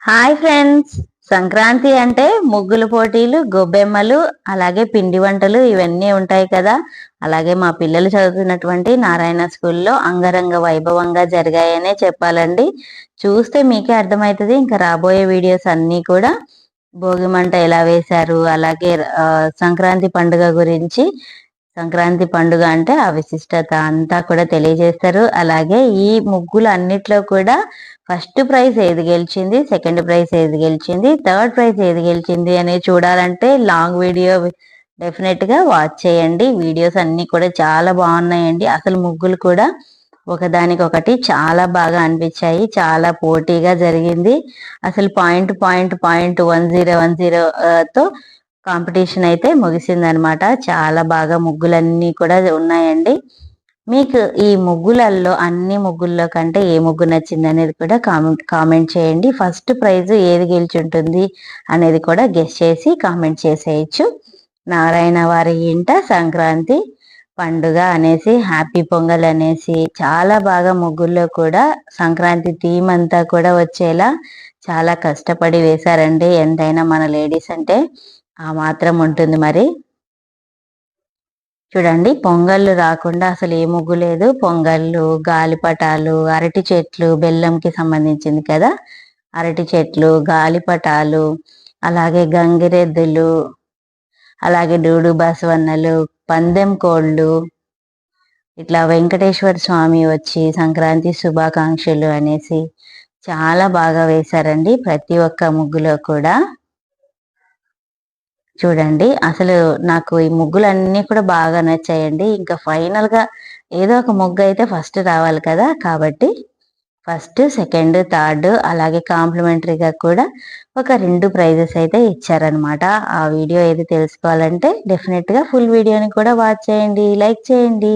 Hi friends. Sankranti అంటే ముగ్గుల పోటీలు, గొబ్బెమ్మలు, అలాగే పిండి వంటలు ఇవన్నీ ఉంటాయి కదా. అలాగే మా పిల్లలు చదువుతున్నటువంటి నారాయణ స్కూల్లో అంగరంగ వైభవంగా జరిగాయనే చెప్పాలండి. చూస్తే మీకే అర్థమవుతుంది. ఇంకా రాబోయే వీడియోస్ అన్నీ కూడా భోగి మంట ఎలా వేశారు, అలాగే సంక్రాంతి పండుగ గురించి, సంక్రాంతి పండుగ అంటే ఆ విశిష్టత అంతా కూడా తెలియజేస్తారు. అలాగే ఈ ముగ్గులు అన్నిట్లో కూడా ఫస్ట్ ప్రైజ్ ఏది గెలిచింది, సెకండ్ ప్రైజ్ ఏది గెలిచింది, థర్డ్ ప్రైజ్ ఏది గెలిచింది అనేది చూడాలంటే లాంగ్ వీడియో డెఫినెట్ గా వాచ్ చేయండి. వీడియోస్ అన్ని కూడా చాలా బాగున్నాయండి. అసలు ముగ్గులు కూడా ఒకదానికొకటి చాలా బాగా అనిపించాయి. చాలా పోటీగా జరిగింది. అసలు పాయింట్ పాయింట్ పాయింట్ 1010 తో కాంపిటీషన్ అయితే ముగిసిందనమాట. చాలా బాగా ముగ్గులన్నీ కూడా ఉన్నాయండి. మీకు ఈ ముగ్గులలో అన్ని ముగ్గుల్లో కంటే ఏ ముగ్గు నచ్చింది అనేది కూడా కామెంట్ చేయండి. ఫస్ట్ ప్రైజ్ ఏది గెలిచి ఉంటుంది అనేది కూడా గెస్ చేసి కామెంట్ చేసేయచ్చు. నారాయణ వారి ఇంట సంక్రాంతి పండుగ అనేసి, హ్యాపీ పొంగల్ అనేసి చాలా బాగా ముగ్గుల్లో కూడా సంక్రాంతి థీమ్ అంతా కూడా వచ్చేలా చాలా కష్టపడి వేశారండి. ఎంతైనా మన లేడీస్ అంటే ఆ మాత్రం ఉంటుంది మరి. చూడండి, పొంగళ్ళు రాకుండా అసలు ఏ ముగ్గు లేదు. పొంగళ్ళు, గాలిపటాలు, అరటి చెట్లు, బెల్లంకి సంబంధించింది కదా, అరటి చెట్లు, గాలిపటాలు, అలాగే గంగిరెద్దులు, అలాగే డూడు బసవన్నలు, పందెం కోళ్ళు, ఇట్లా వెంకటేశ్వర స్వామి వచ్చి సంక్రాంతి శుభాకాంక్షలు అనేసి చాలా బాగా వేశారండి ప్రతి ఒక్క ముగ్గులో కూడా. చూడండి, అసలు నాకు ఈ ముగ్గులన్నీ కూడా బాగా నచ్చాయండి. ఇంకా ఫైనల్ గా ఏదో ఒక ముగ్గు అయితే ఫస్ట్ రావాలి కదా, కాబట్టి ఫస్ట్, సెకండ్, థర్డ్ అలాగే కాంప్లిమెంటరీగా కూడా ఒక 2 ప్రైజెస్ అయితే ఇచ్చారనమాట. ఆ వీడియో ఏది తెలుసుకోవాలంటే డెఫినెట్ గా ఫుల్ వీడియోని కూడా వాచ్ చేయండి, లైక్ చేయండి.